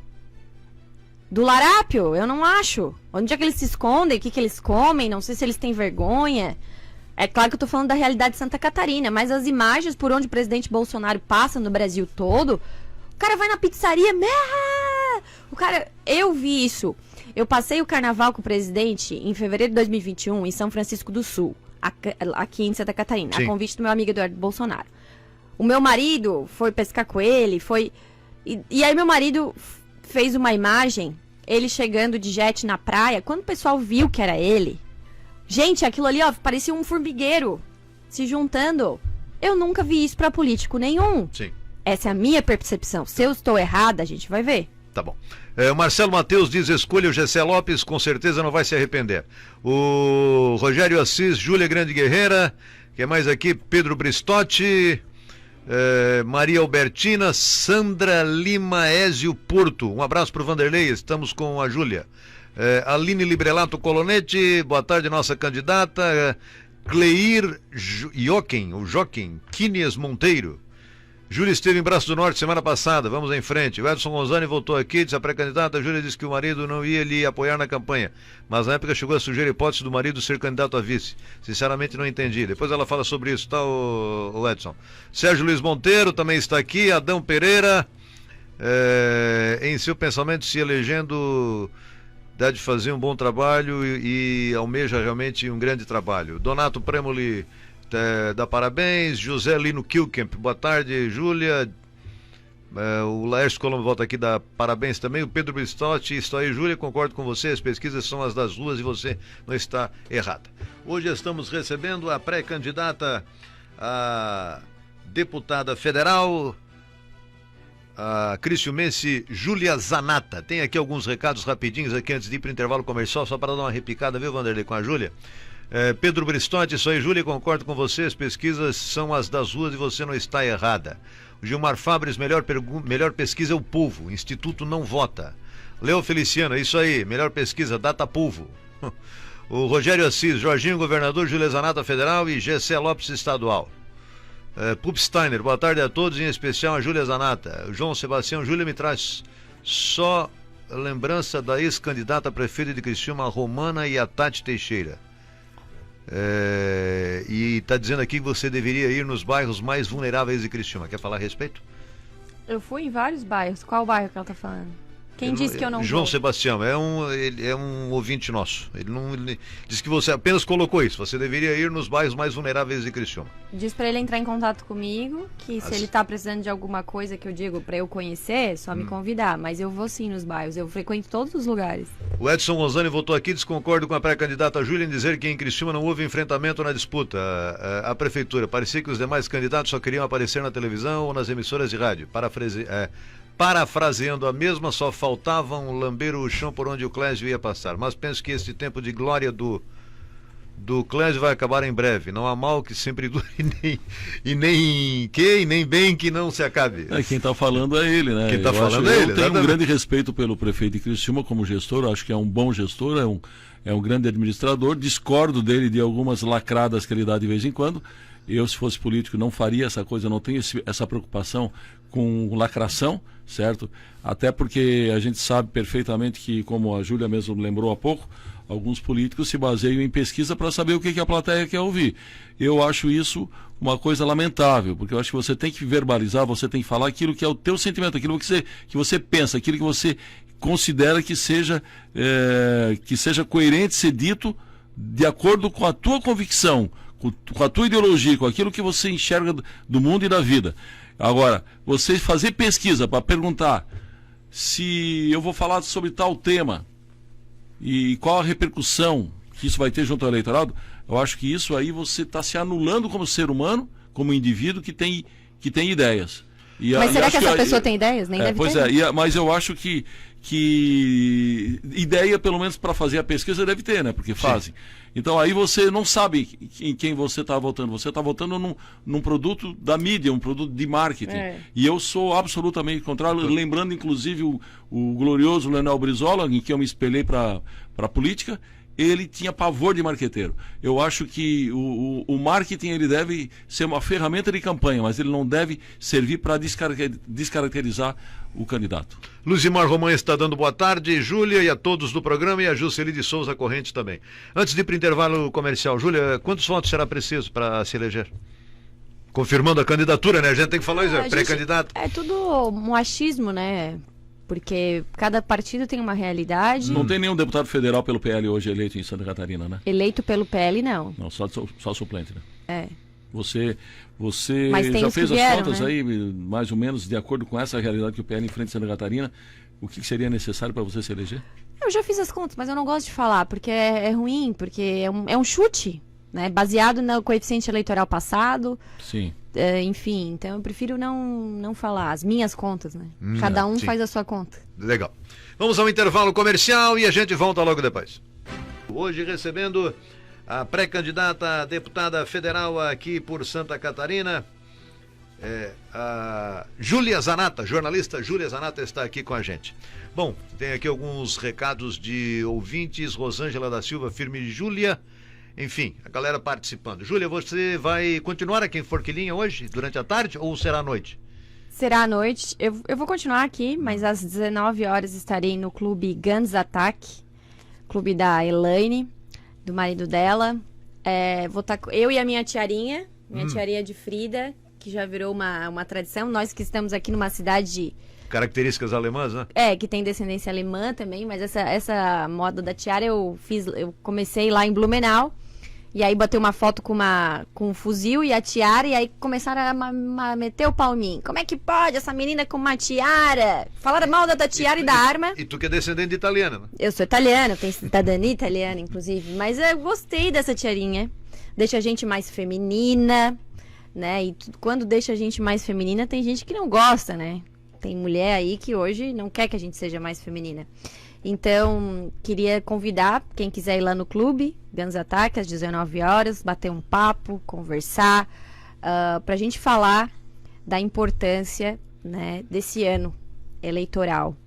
Do Larápio. Eu não acho. Onde é que eles se escondem? O que eles comem? Não sei se eles têm vergonha. É claro que eu tô falando da realidade de Santa Catarina. Mas as imagens por onde o presidente Bolsonaro passa no Brasil todo... O cara vai na pizzaria... Eu vi isso... Eu passei o carnaval com o presidente em fevereiro de 2021 em São Francisco do Sul. aqui em Santa Catarina, Sim. a convite do meu amigo Eduardo Bolsonaro. O meu marido foi pescar com ele, e aí meu marido fez uma imagem, ele chegando de jet na praia, quando o pessoal viu que era ele, gente, aquilo ali, ó, parecia um formigueiro se juntando. Eu nunca vi isso pra político nenhum. Sim. Essa é a minha percepção. Se eu estou errada, a gente vai ver. Tá bom. O Marcelo Matheus diz: escolha o Gessé Lopes, com certeza não vai se arrepender. O Rogério Assis, Júlia Grande Guerreira, que mais aqui? Pedro Bristotti, Maria Albertina, Sandra Lima Ézio Porto. Um abraço pro Vanderlei, estamos com a Júlia. Aline Librelato Colonete, boa tarde, nossa candidata. Cleir Joaquim Quínias Monteiro. Júlia esteve em Braço do Norte semana passada, vamos em frente. O Edson Gonzani voltou aqui, disse a pré-candidata. A Júlia disse que o marido não ia lhe apoiar na campanha, mas na época chegou a sugerir a hipótese do marido ser candidato a vice. Sinceramente não entendi. Depois ela fala sobre isso, tá, o Edson? Sérgio Luiz Monteiro também está aqui. Adão Pereira, em seu pensamento, se elegendo, dá de fazer um bom trabalho e almeja realmente um grande trabalho. Donato Premoli dá parabéns. José Lino Kilkemp, boa tarde, Júlia. O Laércio Colombo volta aqui, dá parabéns também. O Pedro Bristotti, estou aí, Júlia, concordo com você, as pesquisas são as das ruas e você não está errada. Hoje estamos recebendo a pré-candidata a deputada federal, a cristiumense Júlia Zanata. Tem aqui alguns recados rapidinhos aqui antes de ir para o intervalo comercial, só para dar uma repicada, viu, Vanderlei, com a Júlia? Pedro Bristotti, isso aí, Júlia, concordo com você, as pesquisas são as das ruas e você não está errada. O Gilmar Fabres, melhor pesquisa é o povo, Instituto não vota. Leo Feliciano, isso aí, melhor pesquisa, data povo. O Rogério Assis, Jorginho, governador, Júlia Zanata, federal, e Gessé Lopes, estadual. Pup Steiner, boa tarde a todos, em especial a Júlia Zanata. O João Sebastião, Júlia, me traz só lembrança da ex-candidata a prefeita de Criciúma, a Romana, e a Tati Teixeira. E está dizendo aqui que você deveria ir nos bairros mais vulneráveis de Criciúma. Quer falar a respeito? Eu fui em vários bairros. Qual bairro que ela tá falando? Quem disse que eu não João vou? Sebastião, ele é um ouvinte nosso. Ele disse que você apenas colocou isso. Você deveria ir nos bairros mais vulneráveis de Criciúma. Diz pra ele entrar em contato comigo, que se ele tá precisando de alguma coisa que eu digo pra eu conhecer, é só me convidar. Mas eu vou sim nos bairros, eu frequento todos os lugares. O Edson Gonzani voltou aqui, desconcordo com a pré-candidata Júlia em dizer que em Criciúma não houve enfrentamento na disputa. A prefeitura, parecia que os demais candidatos só queriam aparecer na televisão ou nas emissoras de rádio. Parafraseando a mesma, só faltavam lamber o chão por onde o Clésio ia passar. Mas penso que esse tempo de glória do Clésio vai acabar em breve. Não há mal que sempre dure, nem bem que não se acabe. Quem está falando é ele, né? Quem está falando é ele. Eu tenho um grande respeito pelo prefeito de Criciúma como gestor, acho que é um bom gestor, é um grande administrador. Discordo dele de algumas lacradas que ele dá de vez em quando. Eu, se fosse político, não faria essa coisa, não tenho essa preocupação com lacração, certo? Até porque a gente sabe perfeitamente que, como a Júlia mesmo lembrou há pouco, alguns políticos se baseiam em pesquisa para saber o que a plateia quer ouvir. Eu acho isso uma coisa lamentável, porque eu acho que você tem que verbalizar, você tem que falar aquilo que é o teu sentimento, aquilo que você pensa, aquilo que você considera que seja coerente ser dito de acordo com a tua convicção, com a tua ideologia, com aquilo que você enxerga do mundo e da vida. Agora, você fazer pesquisa para perguntar se eu vou falar sobre tal tema e qual a repercussão que isso vai ter junto ao eleitorado, eu acho que isso aí você está se anulando como ser humano, como indivíduo que tem ideias. Mas será que essa pessoa tem ideias? Nem deve ter. Mas eu acho que ideia, pelo menos para fazer a pesquisa, deve ter, né? Porque fazem. Sim. Então aí você não sabe em quem você está votando. Você está votando num produto da mídia, um produto de marketing. E eu sou absolutamente contrário, lembrando inclusive o glorioso Leonel Brizola, em que eu me espelhei para a política. Ele tinha pavor de marqueteiro. Eu acho que o marketing ele deve ser uma ferramenta de campanha, mas ele não deve servir para descaracterizar o candidato. Luzimar Romã está dando boa tarde, Júlia, e a todos do programa, e a Jusceli de Souza Corrente também. Antes de ir para o intervalo comercial, Júlia, quantos votos será preciso para se eleger? Confirmando a candidatura, né? A gente tem que falar isso, pré-candidato. É tudo um achismo, né? Porque cada partido tem uma realidade. Não tem nenhum deputado federal pelo PL hoje eleito em Santa Catarina, né? Eleito pelo PL, não. Não, só suplente, né? É. Você Mas tem já os fez que as vieram, contas né? aí, mais ou menos, de acordo com essa realidade que o PL enfrenta em Santa Catarina, o que seria necessário para você se eleger? Eu já fiz as contas, mas eu não gosto de falar, porque é ruim, porque é um chute, né? Baseado no coeficiente eleitoral passado. Sim. Enfim, então eu prefiro não falar as minhas contas, né? Cada um sim. faz a sua conta. Legal. Vamos ao intervalo comercial e a gente volta logo depois. Hoje recebendo a pré-candidata a deputada federal aqui por Santa Catarina, a Júlia Zanata, jornalista Júlia Zanata está aqui com a gente. Bom, tem aqui alguns recados de ouvintes, Rosângela da Silva, firme Júlia, enfim, a galera participando. Júlia, você vai continuar aqui em Forquilinha hoje, durante a tarde, ou será à noite? Será à noite. Eu vou continuar aqui, mas às 19 horas estarei no clube Guns Attack, clube da Elaine, do marido dela. Vou estar eu e a minha tiarinha de Frida, que já virou uma tradição. Nós que estamos aqui numa cidade... Características alemãs, né? Que tem descendência alemã também, mas essa moda da tiara eu comecei lá em Blumenau. E aí botei uma foto com um fuzil e a tiara, e aí começaram a meter o pau em mim. Como é que pode essa menina com uma tiara? Falaram mal da tiara e da arma. E tu que é descendente de italiana, né? Eu sou italiana, tenho cidadania italiana, inclusive. Mas eu gostei dessa tiarinha. Deixa a gente mais feminina, né? E quando deixa a gente mais feminina, tem gente que não gosta, né? Tem mulher aí que hoje não quer que a gente seja mais feminina. Então, queria convidar quem quiser ir lá no clube, Guns Attack, às 19 horas, bater um papo, conversar, pra gente falar da importância, né, desse ano eleitoral.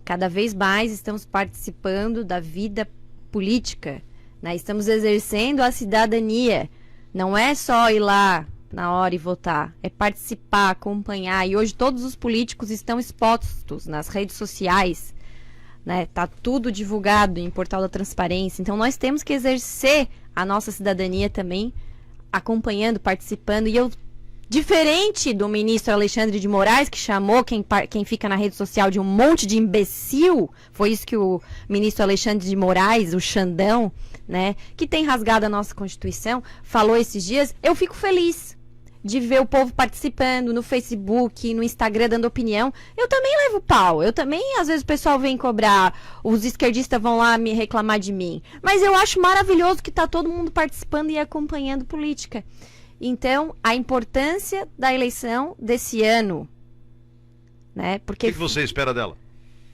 Cada vez mais estamos participando da vida política, né? Estamos exercendo a cidadania. Não é só ir lá na hora e votar, é participar, acompanhar. E hoje todos os políticos estão expostos nas redes sociais, né? Tá tudo divulgado em Portal da Transparência. Então nós temos que exercer a nossa cidadania também, acompanhando, participando. E eu, diferente do ministro Alexandre de Moraes, que chamou quem fica na rede social de um monte de imbecil, foi isso que o ministro Alexandre de Moraes, o Xandão, né, que tem rasgado a nossa Constituição, falou esses dias. Eu fico feliz de ver o povo participando no Facebook, no Instagram, dando opinião. Eu também levo pau. Eu também, às vezes, o pessoal vem cobrar, os esquerdistas vão lá me reclamar de mim. Mas eu acho maravilhoso que tá todo mundo participando e acompanhando política. Então, a importância da eleição desse ano, né? Porque O que você espera dela?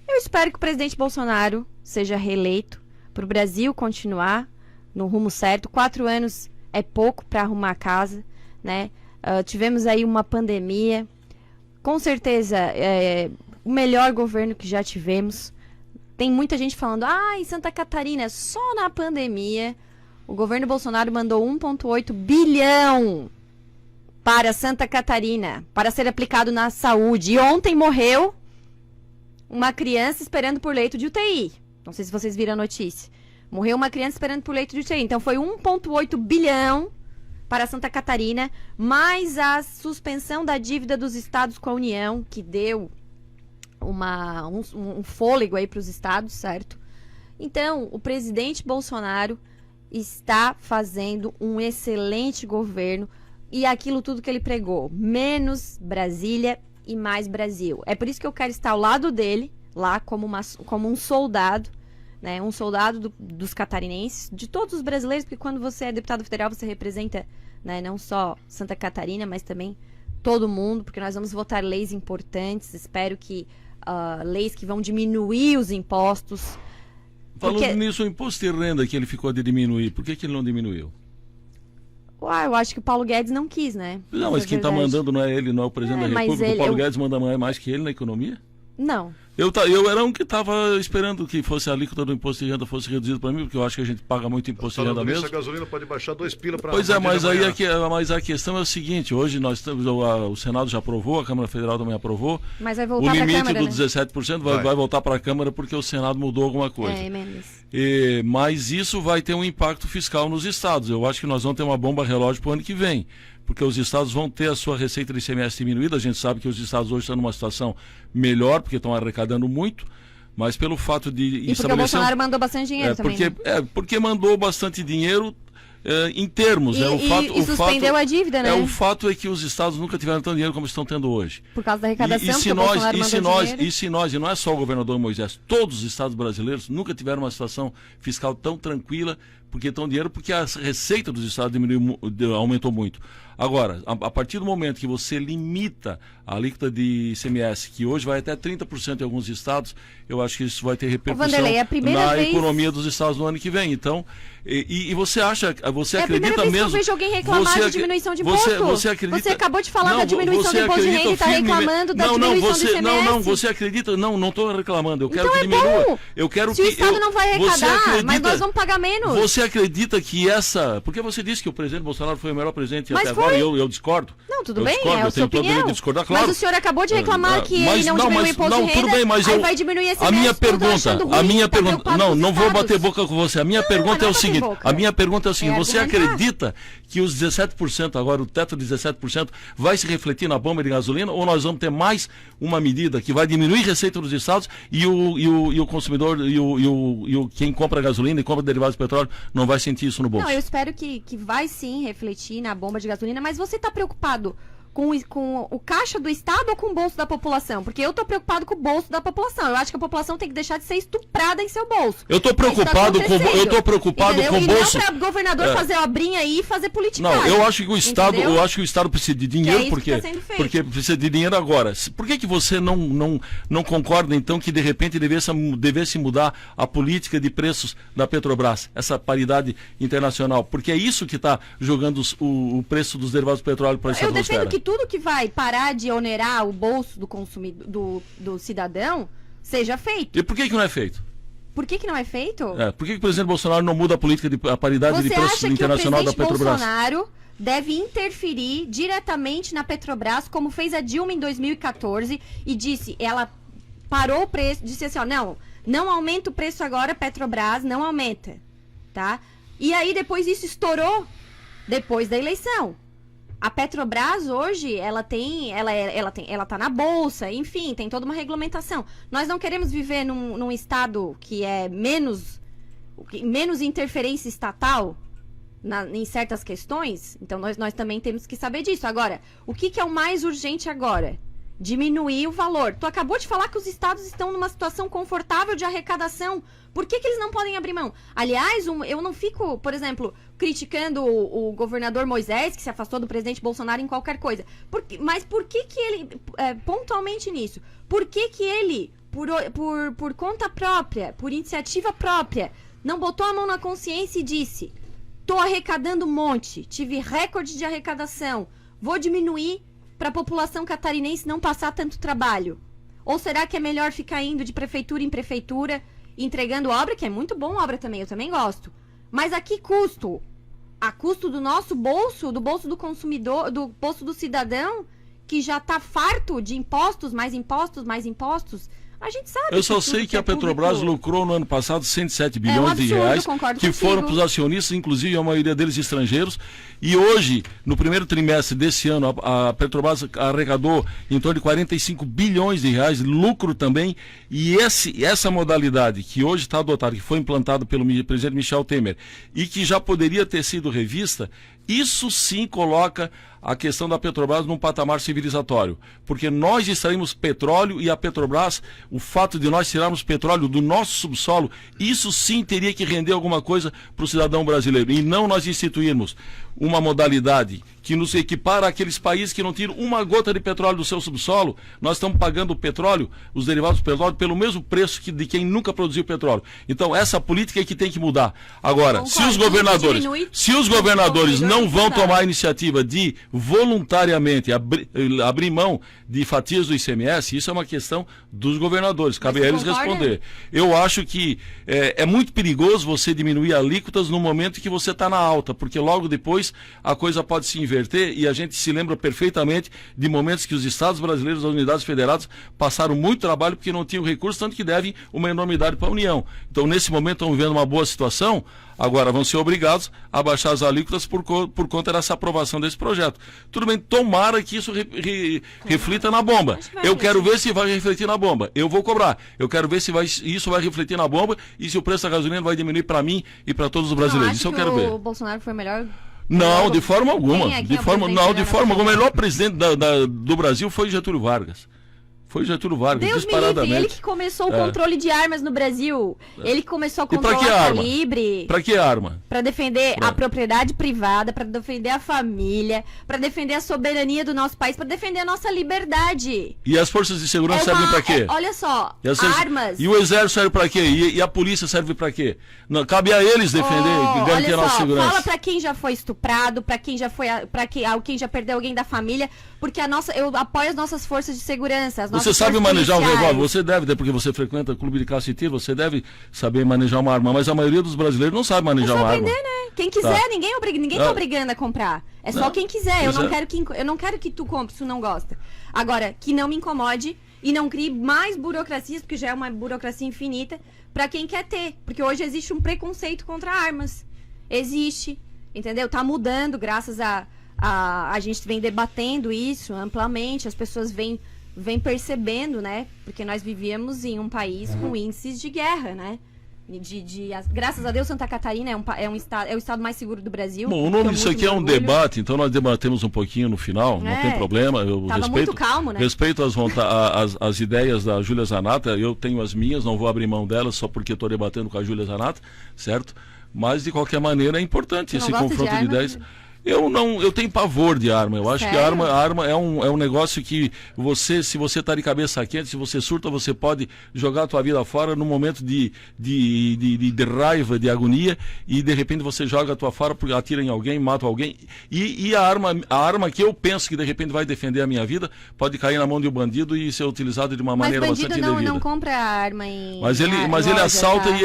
eu espero que o presidente Bolsonaro seja reeleito, para o Brasil continuar no rumo certo. 4 anos é pouco para arrumar a casa, né? Tivemos aí uma pandemia, com certeza o melhor governo que já tivemos. Tem muita gente falando, em Santa Catarina, só na pandemia, o governo Bolsonaro mandou 1,8 bilhão para Santa Catarina, para ser aplicado na saúde. E ontem morreu uma criança esperando por leito de UTI. Não sei se vocês viram a notícia. Morreu uma criança esperando por leito de UTI. Então foi 1,8 bilhão para Santa Catarina, mais a suspensão da dívida dos estados com a União, que deu um fôlego aí para os estados, certo? Então, o presidente Bolsonaro está fazendo um excelente governo e aquilo tudo que ele pregou, menos Brasília e mais Brasil. É por isso que eu quero estar ao lado dele, lá como um soldado, né, um soldado dos catarinenses, de todos os brasileiros, porque quando você é deputado federal, você representa, né, não só Santa Catarina, mas também todo mundo, porque nós vamos votar leis importantes. Espero que leis que vão diminuir os impostos. Falando nisso, o imposto de renda que ele ficou de diminuir, por que ele não diminuiu? Eu acho que o Paulo Guedes não quis, né? Não, mas quem está mandando não é ele, não é o presidente da República. O Paulo Guedes manda mais que ele na economia? Não. Eu era um que estava esperando que fosse a alíquota do imposto de renda fosse reduzida para mim, porque eu acho que a gente paga muito imposto de renda mesmo. A gasolina pode baixar 2 pila para... Pois é, mas a questão é o seguinte, hoje nós temos, o Senado já aprovou, a Câmara Federal também aprovou. Mas vai voltar para a Câmara, o limite do 17% vai voltar para a Câmara porque o Senado mudou alguma coisa. Mas isso vai ter um impacto fiscal nos estados. Eu acho que nós vamos ter uma bomba relógio para o ano que vem. porque os estados vão ter a sua receita de ICMS diminuída. A gente sabe que os estados hoje estão numa situação melhor, porque estão arrecadando muito, mas pelo fato de E porque o Bolsonaro mandou bastante dinheiro também. Porque mandou bastante dinheiro em termos. E suspendeu a dívida, né? O fato é que os estados nunca tiveram tanto dinheiro como estão tendo hoje. Por causa da arrecadação, e não é só o governador Moisés, todos os estados brasileiros nunca tiveram uma situação fiscal tão tranquila, porque estão dinheiro, porque a receita dos estados aumentou muito. Agora, a partir do momento que você limita a alíquota de ICMS, que hoje vai até 30% em alguns estados, eu acho que isso vai ter repercussão na economia dos estados no ano que vem. Então, e você acredita mesmo... que eu vejo alguém reclamar de diminuição de imposto. Você acredita... Você acabou de falar da diminuição do imposto de renda e está reclamando da diminuição do ICMS. Você acredita... Não estou reclamando. Eu quero então que diminua. Bom. Eu quero Se o Estado não vai arrecadar, mas nós vamos pagar menos. Você acredita que essa... Porque você disse que o presidente Bolsonaro foi o melhor presidente até agora, e eu discordo. Não, tudo bem, é a sua opinião. Discordar, claro. Mas o senhor acabou de reclamar que ele não diminuiu o imposto de renda, tudo bem, mas aí vai diminuir esse a minha pergunta, não vou bater boca com você. A minha pergunta é o seguinte, você acredita que os 17%, agora o teto de 17%, vai se refletir na bomba de gasolina, ou nós vamos ter mais uma medida que vai diminuir a receita dos estados e o consumidor e quem compra gasolina e compra derivados de petróleo não vai sentir isso no bolso? Não, eu espero que vai sim refletir na bomba de gasolina, mas você está preocupado com o caixa do Estado ou com o bolso da população? Porque eu estou preocupado com o bolso da população. Eu acho que a população tem que deixar de ser estuprada em seu bolso. Eu estou preocupado com o bolso. Não para o governador fazer obrinha aí e fazer política. Não, eu acho que o Estado precisa de dinheiro, porque precisa de dinheiro agora. Por que você não concorda então que de repente devesse mudar a política de preços da Petrobras, essa paridade internacional? Porque é isso que está jogando o preço dos derivados do petróleo para a estratosfera. Eu defendo que tudo que vai parar de onerar o bolso do consumidor, do cidadão, seja feito. E por que não é feito? Por que não é feito? Por que o presidente Bolsonaro não muda a política a paridade de preços internacional da Petrobras? Você acha que o presidente Bolsonaro deve interferir diretamente na Petrobras, como fez a Dilma em 2014, e disse, ela parou o preço, disse assim, ó, não aumenta o preço agora, Petrobras, não aumenta, tá? E aí depois isso estourou, depois da eleição. A Petrobras hoje, ela tá na bolsa, enfim, tem toda uma regulamentação. Nós não queremos viver num estado que é menos interferência estatal em certas questões, então nós também temos que saber disso. Agora, o que é o mais urgente agora? Diminuir o valor. Tu acabou de falar que os estados estão numa situação confortável de arrecadação. Por que eles não podem abrir mão? Aliás, eu não fico, por exemplo, criticando o governador Moisés, que se afastou do presidente Bolsonaro em qualquer coisa. Mas por que ele, pontualmente nisso, por que ele, por conta própria, por iniciativa própria, não botou a mão na consciência e disse: tô arrecadando um monte, tive recorde de arrecadação, vou diminuir para a população catarinense não passar tanto trabalho? Ou será que é melhor ficar indo de prefeitura em prefeitura, entregando obra, que é muito bom obra também, eu também gosto. Mas a que custo? A custo do nosso bolso, do bolso do consumidor, do bolso do cidadão, que já está farto de impostos, mais impostos, mais impostos? A gente sabe. Eu só sei que a Petrobras lucrou no ano passado 107 bilhões de reais, que foram para os acionistas, inclusive a maioria deles estrangeiros. E hoje, no primeiro trimestre desse ano, a Petrobras arrecadou em torno de 45 bilhões de reais, lucro também. E essa modalidade que hoje está adotada, que foi implantada pelo presidente Michel Temer e que já poderia ter sido revista, isso sim coloca a questão da Petrobras num patamar civilizatório, porque nós extraímos petróleo e a Petrobras, o fato de nós tirarmos petróleo do nosso subsolo, isso sim teria que render alguma coisa para o cidadão brasileiro, e não nós instituirmos uma modalidade que nos equipara àqueles países que não tiram uma gota de petróleo do seu subsolo. Nós estamos pagando o petróleo, os derivados do petróleo, pelo mesmo preço de quem nunca produziu petróleo. Então, essa política é que tem que mudar. Agora, se os governadores não vão tomar a iniciativa de voluntariamente abrir mão de fatias do ICMS, isso é uma questão dos governadores, cabe a eles responder. Eu acho que é muito perigoso você diminuir alíquotas no momento que você está na alta, porque logo depois a coisa pode se inverter reverter, e a gente se lembra perfeitamente de momentos que os estados brasileiros, as unidades federadas, passaram muito trabalho porque não tinham recursos, tanto que devem uma enormidade para a União. Então, nesse momento, estão vivendo uma boa situação, agora vão ser obrigados a baixar as alíquotas por conta dessa aprovação desse projeto. Tudo bem, tomara que isso reflita na bomba. Eu quero ver se vai refletir na bomba. Eu vou cobrar. Eu quero ver se isso vai refletir na bomba e se o preço da gasolina vai diminuir para mim e para todos os brasileiros. Isso eu quero ver. O Bolsonaro foi melhor. Não, de forma alguma. De forma alguma. O melhor presidente do Brasil foi Getúlio Vargas. Foi Getúlio Vargas, Deus disparadamente. me livre, ele que começou o controle de armas no Brasil. Ele que começou a controlar o calibre. Pra que arma? Pra defender a propriedade privada, pra defender a família, pra defender a soberania do nosso país, pra defender a nossa liberdade. E as forças de segurança servem pra quê? Olha só, armas. E o exército serve pra quê? E a polícia serve pra quê? Não, cabe a eles defender e garantir a nossa segurança. Fala pra quem já foi estuprado, pra quem já foi, quem já perdeu alguém da família, porque eu apoio as nossas forças de segurança, as nossas Você sabe manejar um policiais. revólver? Você deve, porque você frequenta o clube de caça e tiro, você deve saber manejar uma arma, mas a maioria dos brasileiros não sabe manejar uma arma. Aprender, né? Quem quiser, ninguém tá obrigando a comprar. É só quem quiser. Eu não quero que tu compre se tu não gosta. Agora, que não me incomode e não crie mais burocracias, porque já é uma burocracia infinita, pra quem quer ter. Porque hoje existe um preconceito contra armas. Existe, entendeu? Tá mudando, graças a gente vem debatendo isso amplamente, as pessoas vêm percebendo, né? Porque nós vivíamos em um país com índices de guerra, né? Graças a Deus, Santa Catarina é o estado mais seguro do Brasil. Bom, o nome disso aqui é um debate, então nós debatemos um pouquinho no final, não tem problema. Eu muito calmo, né? Respeito as ideias da Júlia Zanatta, eu tenho as minhas, não vou abrir mão delas só porque estou debatendo com a Júlia Zanatta, certo? Mas, de qualquer maneira, é importante esse confronto de ideias. Eu tenho pavor de arma. Eu acho que a arma é um negócio que se você está de cabeça quente, se você surta, você pode jogar a tua vida fora num momento de raiva, de agonia, e de repente você joga a tua fora, atira em alguém, mata alguém. E a arma que eu penso que de repente vai defender a minha vida pode cair na mão de um bandido e ser utilizado de uma maneira bastante indevida. Mas não compra arma em Mas ele assalta, tá?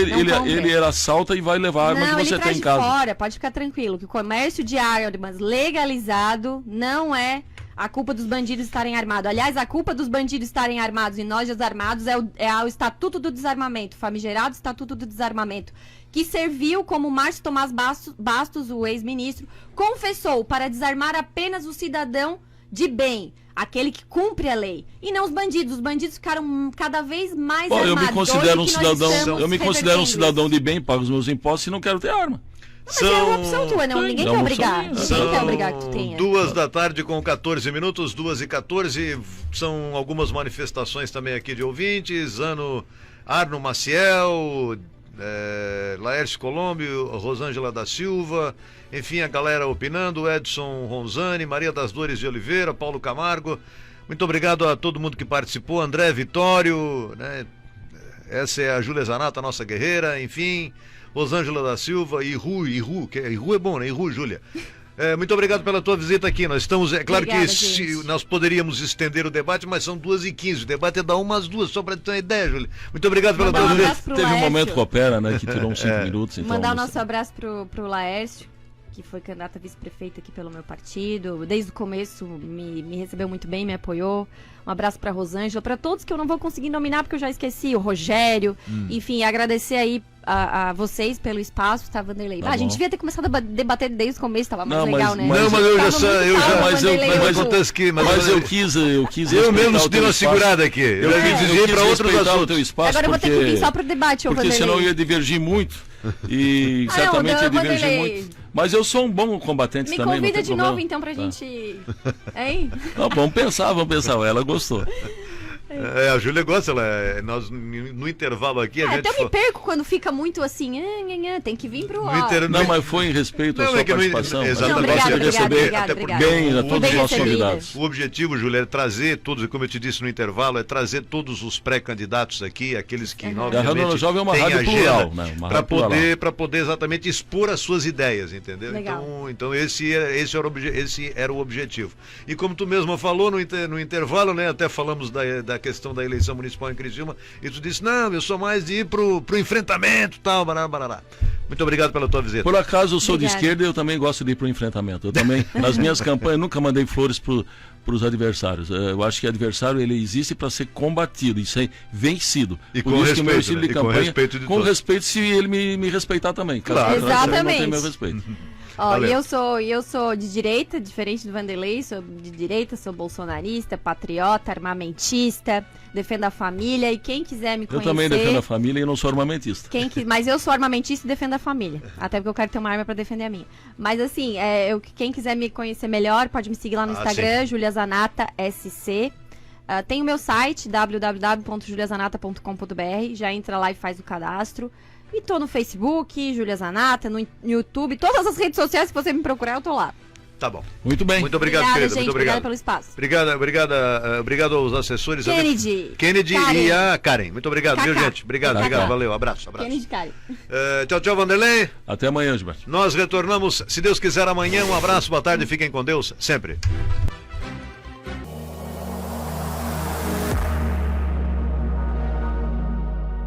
ele assalta e vai levar a arma que você tem em casa. Fora, pode ficar tranquilo, que o comércio de armas legalizado não é a culpa dos bandidos estarem armados. Aliás, a culpa dos bandidos estarem armados e nós desarmados é o Estatuto do Desarmamento, famigerado Estatuto do Desarmamento, que serviu como Márcio Tomás Bastos, o ex-ministro, confessou para desarmar apenas o cidadão de bem, aquele que cumpre a lei, e não os bandidos. Os bandidos ficaram cada vez mais armados. Eu me considero um cidadão de bem, pago os meus impostos e não quero ter arma. Mas é uma opção tua, não. Ninguém quer obrigar. Ninguém quer obrigar que tu tenha. 2h com 14 minutos, 2h14. São algumas manifestações também aqui de ouvintes. Arno Maciel, Laércio Colômbio, Rosângela da Silva, enfim, a galera opinando, Edson Ronzani, Maria das Dores de Oliveira, Paulo Camargo. Muito obrigado a todo mundo que participou. André Vitório, né? Essa é a Júlia Zanatta, nossa guerreira, enfim. Rosângela da Silva, Iru é bom, né? Iru, Júlia. Muito obrigado pela tua visita aqui. Nós estamos, claro. Obrigada, que nós poderíamos estender o debate, mas são 2h15. O debate é da 1 às 2, só para ter uma ideia, Júlia. Muito obrigado pela tua visita. Teve um momento com a Pera, né? Que tirou uns 5 minutos. Então, mandar o nosso abraço pro Laércio, que foi candidato a vice-prefeito aqui pelo meu partido. Desde o começo me recebeu muito bem, me apoiou. Um abraço para Rosângela, para todos que eu não vou conseguir nominar porque eu já esqueci, o Rogério. Enfim, agradecer aí a vocês pelo espaço, tá, Vanderlei? A gente devia ter começado a debater desde o começo, tava mais legal, né? Mas eu quis eu mesmo dei uma segurada aqui. Eu quis dizer para outros assuntos. Teu espaço. Agora eu vou ter que vir só pro debate, porque senão eu ia divergir muito. E certamente ia divergir muito. Mas eu sou um bom combatente também. Me convida de novo, então, pra gente... Hein? Não, vamos pensar. Ela gostou. A Júlia gosta, nós no intervalo aqui... Até me perco quando fica muito assim, tem que vir pro... Não, mas foi em respeito à sua participação. Exatamente. Obrigada. Bem a todos os nossos convidados. O objetivo, Júlia, é trazer todos, como eu te disse no intervalo, é trazer todos os pré-candidatos aqui, aqueles que, obviamente, Jovem é uma rádio plural, né? Para poder exatamente expor as suas ideias, entendeu? Então esse era o objetivo. E como tu mesma falou no intervalo, né? Até falamos da questão da eleição municipal em Criciúma, e tu disse, não, eu sou mais de ir pro enfrentamento, tal, barará. Muito obrigado pela tua visita. Por acaso eu sou Obrigada. de esquerda e eu também gosto de ir para o enfrentamento. Eu também, nas minhas campanhas, nunca mandei flores para os adversários. Eu acho que adversário ele existe para ser combatido e ser vencido. E Por com isso que o meu respeito, estilo de né? E com campanha, respeito de com todos. respeito se ele me respeitar também. Caso Claro. contrário, ele não tem Exatamente. meu respeito. Ó, Valeu. e eu sou de direita, diferente do Vanderlei, sou de direita, sou bolsonarista, patriota, armamentista, defendo a família e quem quiser me Eu conhecer... também defendo a família e não sou armamentista. Mas eu sou armamentista e defendo a família. Até porque eu quero ter uma arma pra defender a minha. Mas assim, quem quiser me conhecer melhor, pode me seguir lá no Instagram, Julia Zanata SC. Tem o meu site, www.juliazanata.com.br. Já entra lá e faz o cadastro. E tô no Facebook, Julia Zanata, no YouTube, todas as redes sociais que você me procurar, eu tô lá. Tá bom. Muito bem. Muito obrigado, Obrigada, querida. gente. Muito Obrigada obrigado. pelo espaço. Obrigado aos assessores. Kennedy. Karen. E a Karen. Muito obrigado, viu, Cacá. gente? Obrigado, Cacá. obrigado. Valeu. Abraço. Kennedy Karen. Tchau, tchau, Vanderlei. Até amanhã, Gilberto. Nós retornamos, se Deus quiser, amanhã. Um abraço, boa tarde. Fiquem com Deus sempre.